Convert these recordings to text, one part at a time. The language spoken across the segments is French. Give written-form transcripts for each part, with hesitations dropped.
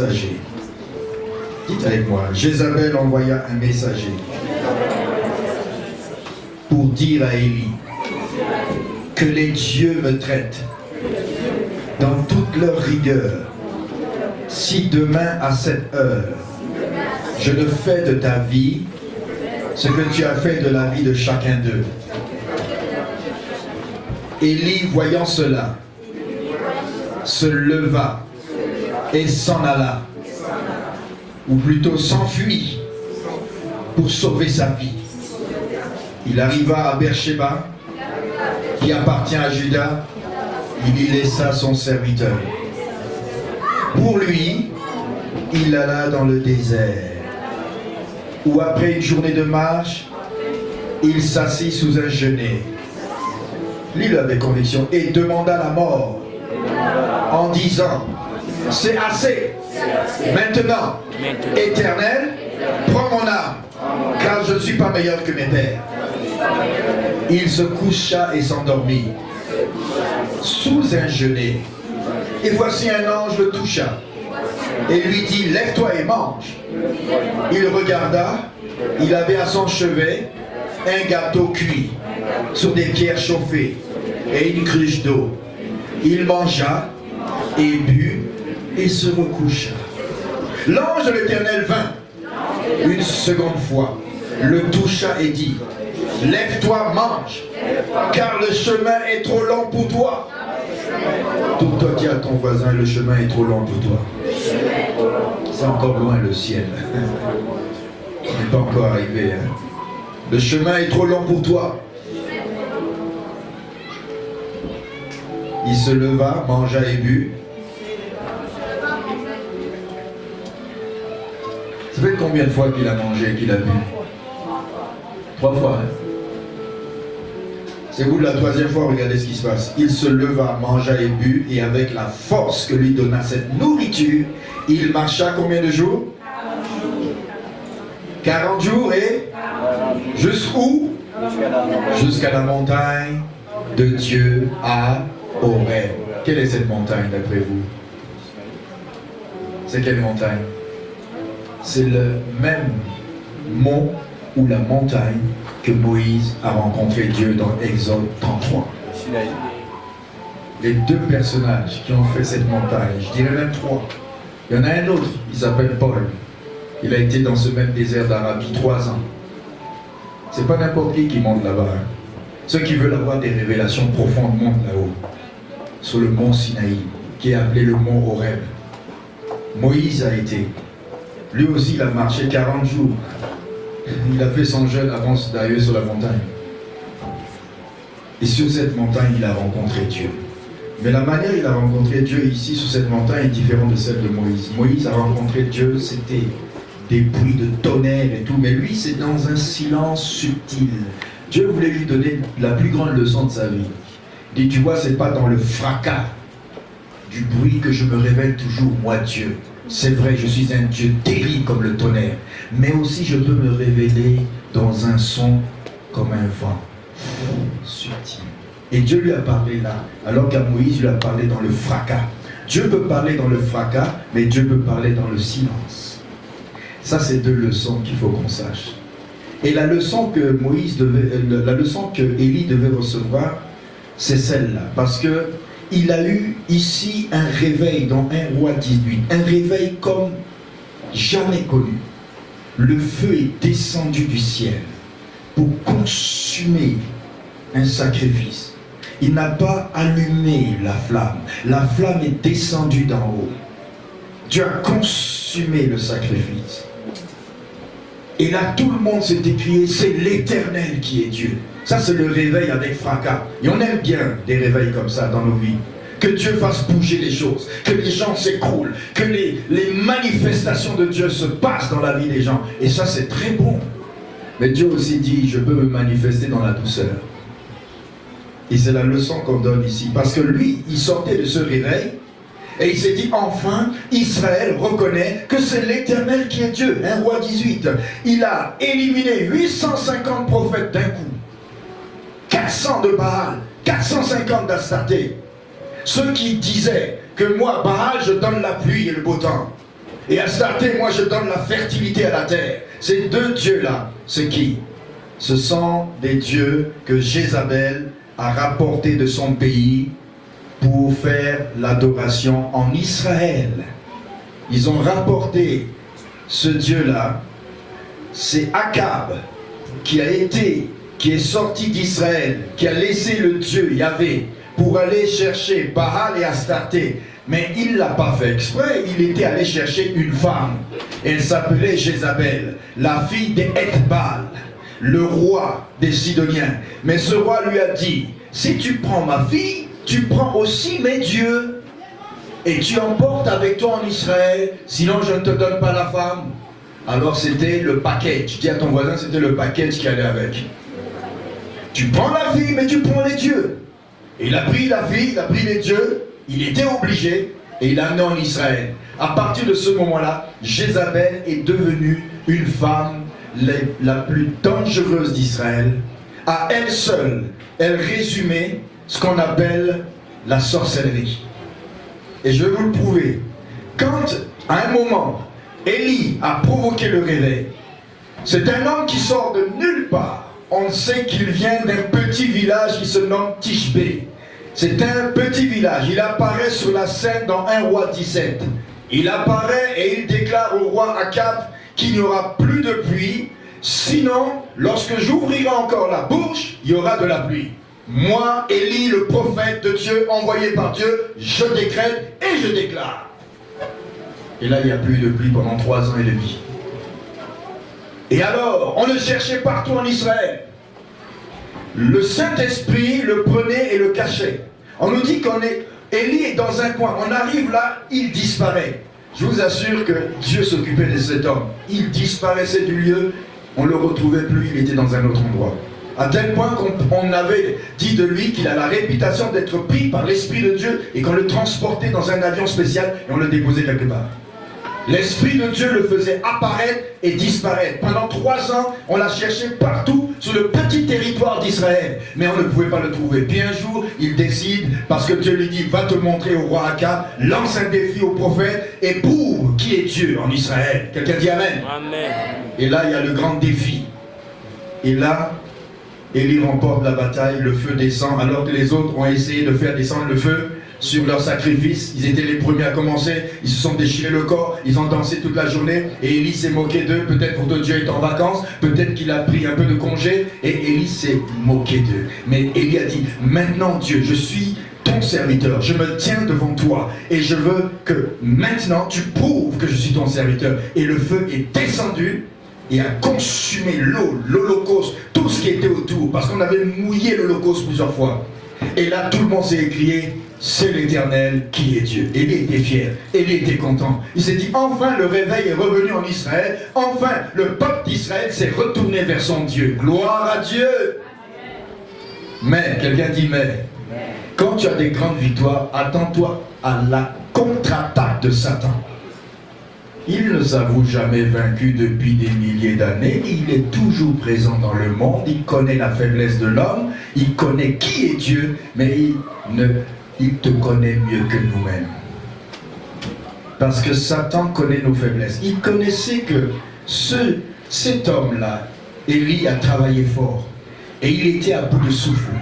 messager. Dites avec moi, Jézabel envoya un messager pour dire à Élie que les dieux me traitent dans toute leur rigueur. Si demain à cette heure, je ne fais de ta vie ce que tu as fait de la vie de chacun d'eux. Élie, voyant cela, se leva et s'en alla, ou plutôt s'enfuit pour sauver sa vie. Il arriva à Beersheba, qui appartient à Juda, il y laissa son serviteur. Pour lui, il alla dans le désert, où après une journée de marche, il s'assit sous un genêt. Lis-le avec conviction, et demanda la mort, en disant, c'est assez, maintenant, Éternel, prends mon âme, car je ne suis pas meilleur que mes pères. Il se coucha et s'endormit sous un genêt. Et voici un ange le toucha et lui dit, lève-toi et mange. Il regarda, il avait à son chevet un gâteau cuit sur des pierres chauffées et une cruche d'eau. Il mangea et but et se recoucha. L'ange de l'Éternel vint une seconde fois, le toucha et dit, lève-toi, mange, car le chemin est trop long pour toi. Tout toi dis à ton voisin, le chemin est trop long pour toi. C'est encore loin le ciel. On n'est pas encore arrivé. Hein. Le chemin est trop long pour toi. Il se leva, mangea et but. Ça fait combien de fois qu'il a mangé et qu'il a bu? 3 fois. Hein? C'est vous de la 3e fois, regardez ce qui se passe. Il se leva, mangea et but, et avec la force que lui donna cette nourriture, il marcha combien de jours? 40 jours et jusqu'où? Jusqu'à la montagne de Dieu à Horeb. Quelle est cette montagne d'après vous? C'est quelle montagne? C'est le même mont ou la montagne que Moïse a rencontré Dieu dans Exode 33. Les 2 personnages qui ont fait cette montagne, je dirais même 3. Il y en a un autre, il s'appelle Paul. Il a été dans ce même désert d'Arabie 3 ans. C'est pas n'importe qui monte là-bas. Hein. Ceux qui veulent avoir des révélations profondes montent là-haut, sur le mont Sinaï, qui est appelé le mont Horeb. Moïse a été. Lui aussi, il a marché 40 jours. Il a fait son jeûne avant d'arriver sur la montagne. Et sur cette montagne, il a rencontré Dieu. Mais la manière dont il a rencontré Dieu ici, sur cette montagne, est différente de celle de Moïse. Moïse a rencontré Dieu, c'était des bruits de tonnerre et tout. Mais lui, c'est dans un silence subtil. Dieu voulait lui donner la plus grande leçon de sa vie. Il dit, tu vois, c'est pas dans le fracas du bruit que je me révèle toujours, moi Dieu. C'est vrai, je suis un Dieu terrible comme le tonnerre, mais aussi je peux me révéler dans un son comme un vent subtil. Et Dieu lui a parlé là, alors qu'à Moïse, il lui a parlé dans le fracas. Dieu peut parler dans le fracas, mais Dieu peut parler dans le silence. Ça, c'est 2 leçons qu'il faut qu'on sache. Et la leçon que la leçon que Élie devait recevoir, c'est celle-là, parce que il a eu ici un réveil dans 1 Roi 18, un réveil comme jamais connu. Le feu est descendu du ciel pour consumer un sacrifice. Il n'a pas allumé la flamme est descendue d'en haut. Dieu a consumé le sacrifice. Et là, tout le monde s'est écrié, c'est l'Éternel qui est Dieu. Ça, c'est le réveil avec fracas. Et on aime bien des réveils comme ça dans nos vies. Que Dieu fasse bouger les choses, que les gens s'écroulent, que les manifestations de Dieu se passent dans la vie des gens. Et ça, c'est très bon. Mais Dieu aussi dit, je peux me manifester dans la douceur. Et c'est la leçon qu'on donne ici. Parce que lui, il sortait de ce réveil, et il s'est dit, enfin, Israël reconnaît que c'est l'Éternel qui est Dieu. 1 Roi 18. Il a éliminé 850 prophètes d'un coup. 400 de Baal, 450 d'Astarté. Ceux qui disaient que moi, Baal, je donne la pluie et le beau temps. Et Astarté, moi je donne la fertilité à la terre. Ces deux dieux-là, c'est qui? Ce sont des dieux que Jézabel a rapportés de son pays pour faire l'adoration en Israël. Ils ont rapporté ce dieu-là. C'est Akab qui est sorti d'Israël, qui a laissé le Dieu Yahvé pour aller chercher Baal et Astarté. Mais il ne l'a pas fait exprès, il était allé chercher une femme. Elle s'appelait Jézabel, la fille d'Ethbal, le roi des Sidoniens. Mais ce roi lui a dit, si tu prends ma fille, tu prends aussi mes dieux. Et tu emportes avec toi en Israël, sinon je ne te donne pas la femme. Alors c'était le package. Dis à ton voisin, c'était le package qui allait avec. Tu prends la fille, mais tu prends les dieux. Et il a pris la fille, il a pris les dieux, il était obligé, et il l'a amené en Israël. À partir de ce moment-là, Jézabel est devenue une femme la plus dangereuse d'Israël. À elle seule, elle résumait ce qu'on appelle la sorcellerie. Et je vais vous le prouver. Quand, à un moment, Élie a provoqué le réveil, c'est un homme qui sort de nulle part. On sait qu'il vient d'un petit village qui se nomme Tishbé. C'est un petit village. Il apparaît sur la scène dans 1 Roi 17. Il apparaît et il déclare au roi Akab qu'il n'y aura plus de pluie. Sinon, lorsque j'ouvrirai encore la bouche, il y aura de la pluie. Moi, Élie, le prophète de Dieu, envoyé par Dieu, je décrète et je déclare. Et là, il n'y a plus de pluie pendant 3 ans et demi. Et alors, on le cherchait partout en Israël. Le Saint-Esprit le prenait et le cachait. On nous dit Élie est dans un coin. On arrive là, il disparaît. Je vous assure que Dieu s'occupait de cet homme. Il disparaissait du lieu, on ne le retrouvait plus, il était dans un autre endroit. À tel point qu'on avait dit de lui qu'il a la réputation d'être pris par l'Esprit de Dieu et qu'on le transportait dans un avion spécial et on le déposait quelque part. L'Esprit de Dieu le faisait apparaître et disparaître. Pendant 3 ans, on l'a cherché partout sur le petit territoire d'Israël. Mais on ne pouvait pas le trouver. Puis un jour, il décide, parce que Dieu lui dit, va te montrer au roi Akab, lance un défi au prophète et prouve qui est Dieu en Israël. Quelqu'un dit Amen. Amen. Et là, il y a le grand défi. Et là, Élie remporte la bataille, le feu descend, alors que les autres ont essayé de faire descendre le feu sur leur sacrifice. Ils étaient les premiers à commencer, ils se sont déchirés le corps, ils ont dansé toute la journée, et Élie s'est moqué d'eux, peut-être pour que Dieu est en vacances, peut-être qu'il a pris un peu de congé, et Élie s'est moqué d'eux. Mais Élie a dit, maintenant Dieu, je suis ton serviteur, je me tiens devant toi, et je veux que maintenant tu prouves que je suis ton serviteur. Et le feu est descendu, et a consumé l'eau, l'holocauste, tout ce qui était autour, parce qu'on avait mouillé l'holocauste plusieurs fois. Et là, tout le monde s'est écrié, c'est l'Éternel qui est Dieu. Élie était fier, Élie était content. Il s'est dit, enfin le réveil est revenu en Israël, enfin le peuple d'Israël s'est retourné vers son Dieu. Gloire à Dieu. Mais, quelqu'un dit mais, quand tu as des grandes victoires, attends-toi à la contre-attaque de Satan. Il ne s'avoue jamais vaincu depuis des milliers d'années. Il est toujours présent dans le monde. Il connaît la faiblesse de l'homme. Il connaît qui est Dieu. Mais il te connaît mieux que nous-mêmes. Parce que Satan connaît nos faiblesses. Il connaissait que cet homme-là, Élie, a travaillé fort. Et il était à bout de souffle.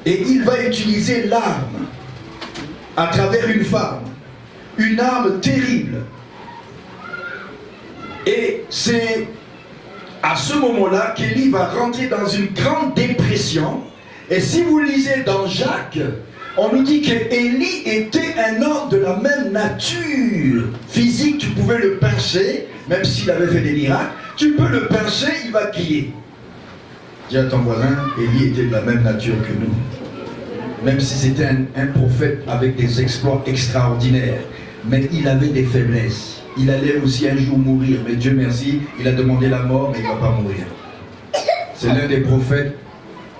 Et il va utiliser l'arme à travers une femme. Une arme terrible. Et c'est à ce moment-là qu'Élie va rentrer dans une grande dépression. Et si vous lisez dans Jacques, on nous dit qu'Élie était un homme de la même nature physique. Tu pouvais le pincer, même s'il avait fait des miracles. Tu peux le pincer, il va crier. Dis à ton voisin, Élie était de la même nature que nous. Même si c'était un prophète avec des exploits extraordinaires. Mais il avait des faiblesses. Il allait aussi un jour mourir, mais Dieu merci, il a demandé la mort, mais il ne va pas mourir. C'est l'un des prophètes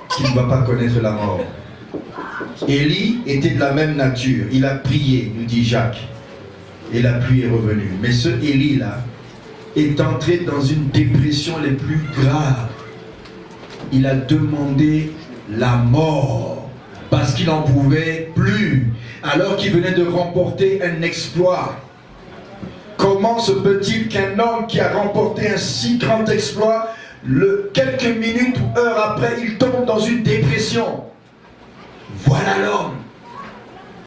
qui ne va pas connaître la mort. Élie était de la même nature, il a prié, nous dit Jacques, et la pluie est revenue. Mais ce Élie-là est entré dans une dépression les plus graves. Il a demandé la mort, parce qu'il n'en pouvait plus, alors qu'il venait de remporter un exploit. comment se peut-il qu'un homme qui a remporté un si grand exploit, quelques minutes ou heures après, il tombe dans une dépression? Voilà l'homme